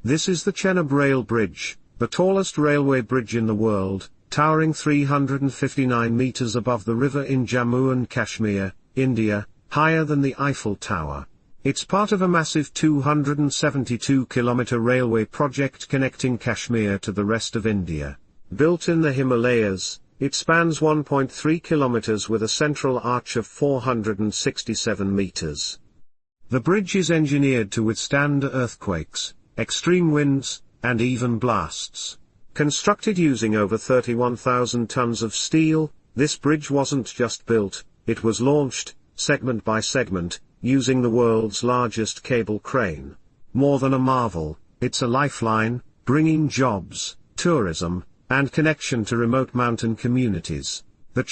This is the Chenab Rail Bridge, the tallest railway bridge in the world, towering 359 meters above the river in Jammu and Kashmir, India, higher than the Eiffel Tower. It's part of a massive 272-kilometer railway project connecting Kashmir to the rest of India. Built in the Himalayas, it spans 1.3 kilometers with a central arch of 467 meters. The bridge is engineered to withstand earthquakes, extreme winds, and even blasts. Constructed using over 31,000 tons of steel, this bridge wasn't just built, it was launched, segment by segment, using the world's largest cable crane. More than a marvel, it's a lifeline, bringing jobs, tourism, and connection to remote mountain communities. The